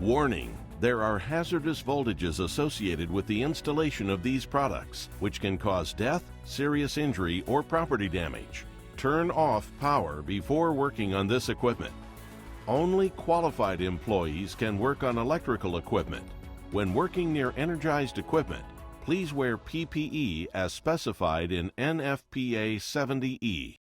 Warning: there are hazardous voltages associated with the installation of these products, which can cause death, serious injury, or property damage. Turn off power before working on this equipment. Only qualified employees can work on electrical equipment. When working near energized equipment, please wear PPE as specified in NFPA 70E.